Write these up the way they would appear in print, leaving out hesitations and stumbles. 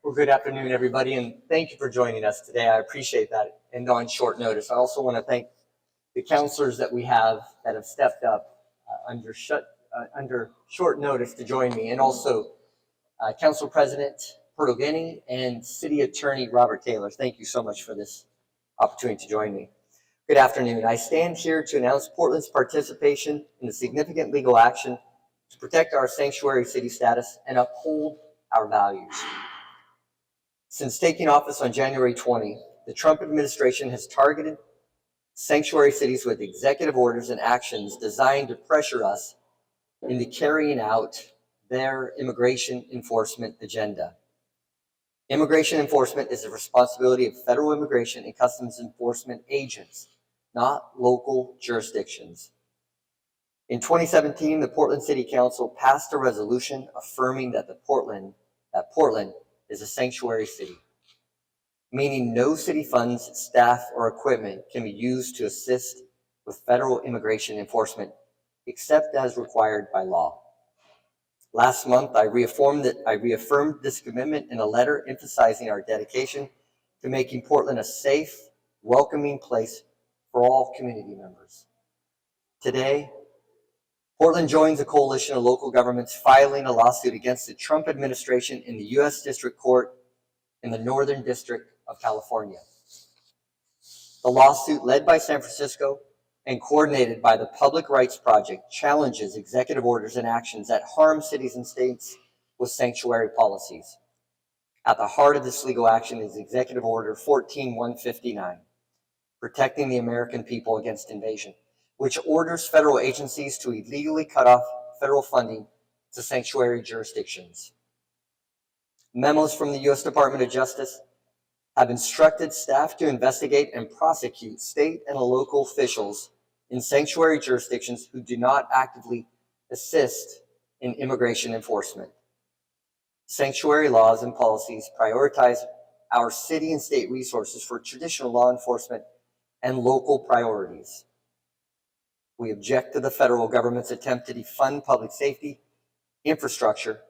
Well, good afternoon, everybody, and thank you for joining us today. I appreciate that, and on short notice. I also want to thank the counselors that we have that have stepped up under short notice to join me, and also Council President Portland.gov and City Attorney Robert Taylor. Thank you so much for this opportunity to join me. Good afternoon. I stand here to announce Portland's participation in the significant legal action to protect our sanctuary city status and uphold our values. Since taking office on January 20, the Trump administration has targeted sanctuary cities with executive orders and actions designed to pressure us into carrying out their immigration enforcement agenda. Immigration enforcement is the responsibility of federal immigration and customs enforcement agents, not local jurisdictions. In 2017, the Portland City Council passed a resolution affirming that Portland is a sanctuary city, meaning no city funds, staff, or equipment can be used to assist with federal immigration enforcement, except as required by law. Last month, I reaffirmed this commitment in a letter emphasizing our dedication to making Portland a safe, welcoming place for all community members. Today, Portland joins a coalition of local governments filing a lawsuit against the Trump administration in the U.S. District Court in the Northern District of California. The lawsuit, led by San Francisco and coordinated by the Public Rights Project, challenges executive orders and actions that harm cities and states with sanctuary policies. At the heart of this legal action is Executive Order 14159, Protecting the American People Against Invasion, which orders federal agencies to illegally cut off federal funding to sanctuary jurisdictions. Memos from the U.S. Department of Justice have instructed staff to investigate and prosecute state and local officials in sanctuary jurisdictions who do not actively assist in immigration enforcement. Sanctuary laws and policies prioritize our city and state resources for traditional law enforcement and local priorities. We object to the federal government's attempt to defund public safety, infrastructure,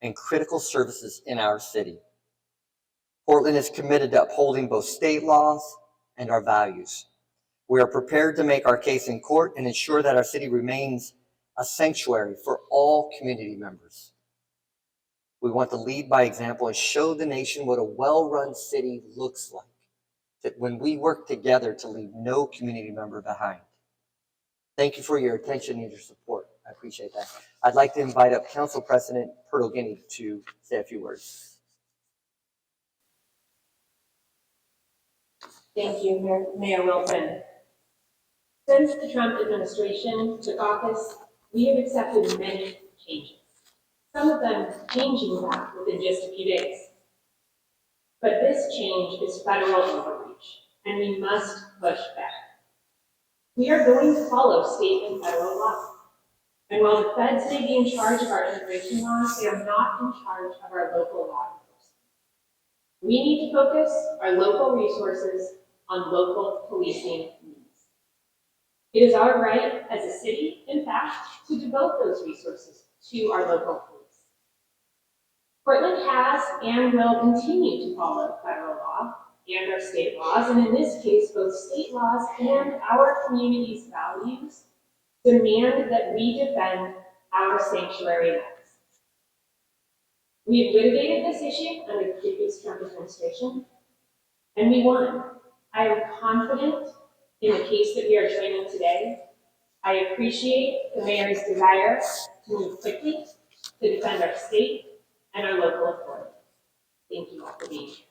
and critical services in our city. Portland is committed to upholding both state laws and our values. We are prepared to make our case in court and ensure that our city remains a sanctuary for all community members. We want to lead by example and show the nation what a well-run city looks like, that when we work together to leave no community member behind. Thank you for your attention and your support. I appreciate that. I'd like to invite up Council President Portland.gov to say a few words. Thank you, Mayor Wilson. Since the Trump administration took office, we have accepted many changes, some of them changing that within just a few days. But this change is federal overreach, and we must push back. We are going to follow state and federal law. And while the feds may be in charge of our immigration laws, they are not in charge of our local law enforcement. We need to focus our local resources on local policing needs. It is our right as a city, in fact, to devote those resources to our local police. Portland has and will continue to follow federal law and our state laws, and in this case, both state laws and our community's values demand that we defend our sanctuary lands. We have litigated this issue under the previous Trump administration, and we won. I am confident in the case that we are joining today. I appreciate the mayor's desire to move quickly to defend our state and our local authority. Thank you all for being here.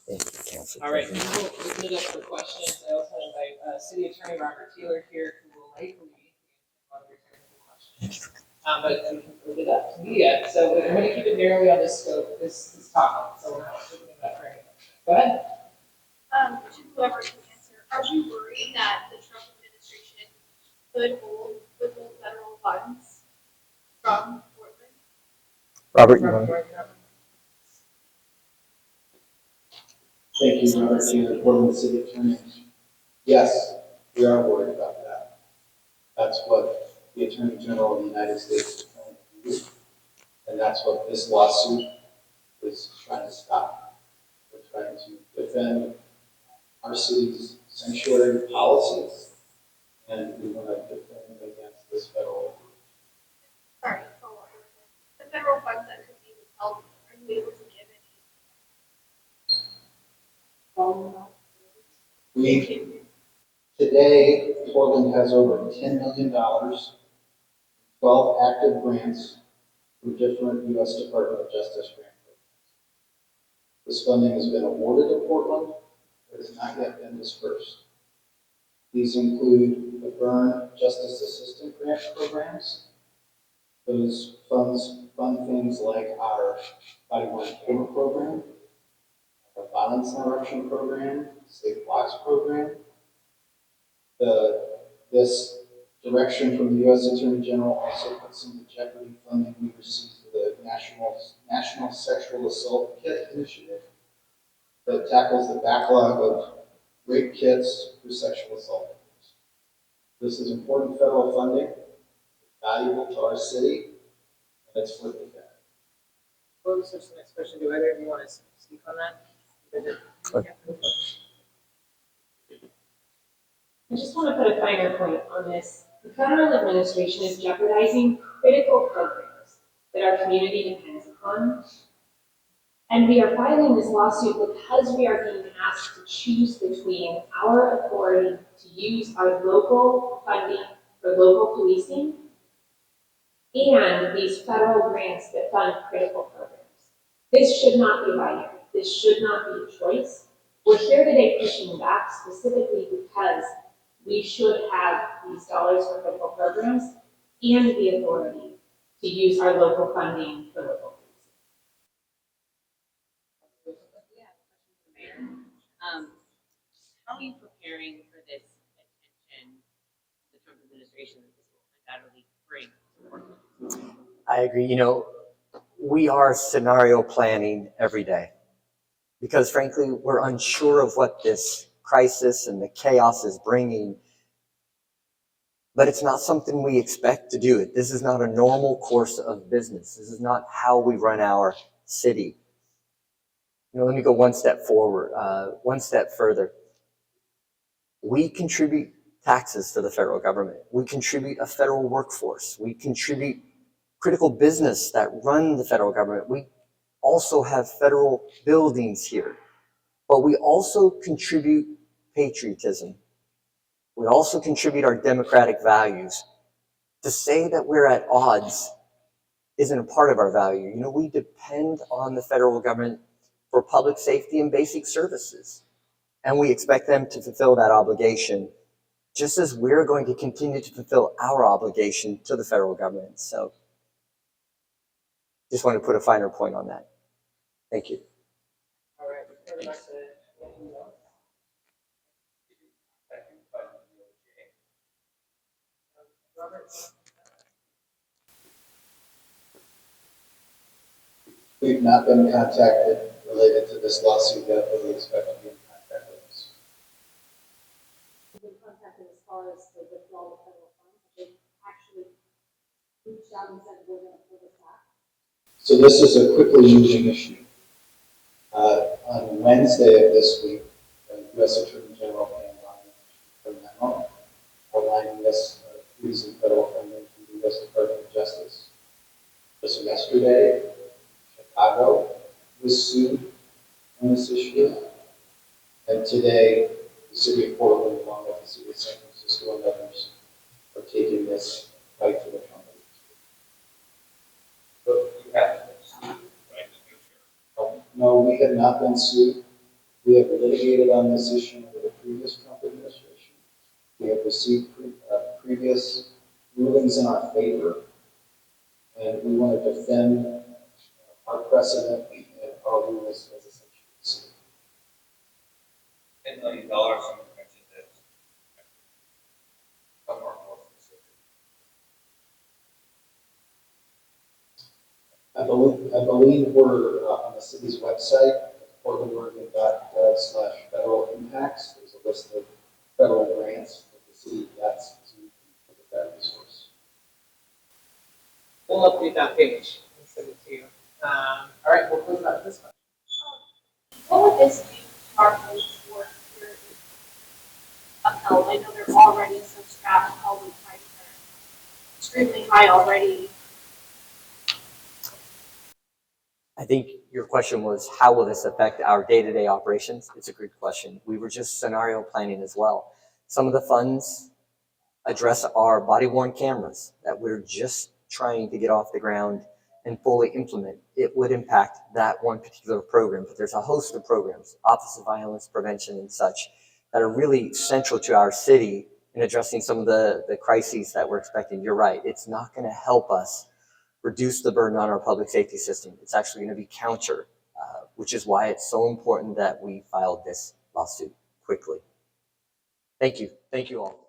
Thank you, Council. All right, we will open it up for questions. I also invite City Attorney Robert Taylor here, who will likely answer a lot of your technical questions. But we can open it up to media. So I'm going to keep it narrowly on this scope, this topic. So we're not opening it up for anyone. Go ahead. To whoever can answer, are you worried that the Trump administration could withhold federal funds from Portland? Robert, you want to? Thank you, Robert Taylor, Portland City Attorney. Yes, we are worried about that. That's what the Attorney General of the United States is trying to do, and that's what this lawsuit is trying to stop. We're trying to defend our city's sanctuary policies, and we want to defend against this federal. Sorry, follow up. The federal funds that could be withheld, are you able to give any? Today, Portland has over $10 million, 12 active grants from different U.S. Department of Justice grant programs. This funding has been awarded to Portland, but has not yet been dispersed. These include the Burn Justice Assistant Grant programs. Those funds fund things like our body-worn camera program, our violence interruption program, safe blocks program. This direction from the U.S. Attorney General also puts into jeopardy funding we received for the National Sexual Assault Kit Initiative that tackles the backlog of rape kits for sexual assault victims. This is important federal funding, valuable to our city, and it's worth the fact. Well, this is the next question. Do either of you want to speak on that? I just want to put a finer point on this. The federal administration is jeopardizing critical programs that our community depends upon. And we are filing this lawsuit because we are being asked to choose between our authority to use our local funding for local policing and these federal grants that fund critical programs. This should not be binary. This should not be a choice. We're here today pushing back specifically because we should have these dollars for critical programs and the authority to use our local funding for local policing. Yeah, question for the mayor. How are you preparing for this attention the Trump administration that this will undoubtedly bring to Portland? I agree. We are scenario planning every day because frankly, we're unsure of what this crisis and the chaos is bringing, but it's not something we expect to do. This is not a normal course of business. This is not how we run our city. Let me go one step forward, one step further. We contribute taxes to the federal government. We contribute a federal workforce. We contribute critical business that run the federal government. We also have federal buildings here, but we also contribute patriotism. We also contribute our democratic values. To say that we're at odds isn't a part of our value. We depend on the federal government for public safety and basic services, and we expect them to fulfill that obligation just as we're going to continue to fulfill our obligation to the federal government. So just want to put a finer point on that. Thank you. All right. Very much, anything else? Robert? We've not been contacted related to this lawsuit yet, but we expect to be in contact with us. We've been contacted as far as the withdrawal of federal funds. They actually reached out and said we're going to pull this back. So this is a quickly moving issue. On Wednesday of this week, the U.S. Attorney General came on a memo outlining this freezing federal funding from the U.S. Department of Justice. Just yesterday, Chicago was sued on this issue, and today, the city of Portland, along with the city of San Francisco and others, are taking this fight to the Trump administration. But you haven't been sued, right? Just make sure. No, we have not been sued. We have litigated on this issue under the previous Trump administration. We have received previous rulings in our favor, and we want to defend our precedent and our rules as a sanctuary city. $10 million, someone mentioned that. Some are more specific. I believe we're on the city's website, Portland.gov/federal impacts. There's a list of federal grants that the city gets to look at that resource. We'll update that page and send it to you. All right, we'll close that this question. What would this do to our police force here in upheld? I know they're already so strapped, all the time, they're extremely high already. I think your question was, how will this affect our day-to-day operations? It's a good question. We were just scenario planning as well. Some of the funds address our body-worn cameras that we're just trying to get off the ground and fully implement. It would impact that one particular program, but there's a host of programs, Office of Violence Prevention and such, that are really central to our city in addressing some of the crises that we're expecting. You're right, it's not going to help us reduce the burden on our public safety system. It's actually going to be counter, which is why it's so important that we filed this lawsuit quickly. Thank you. Thank you all.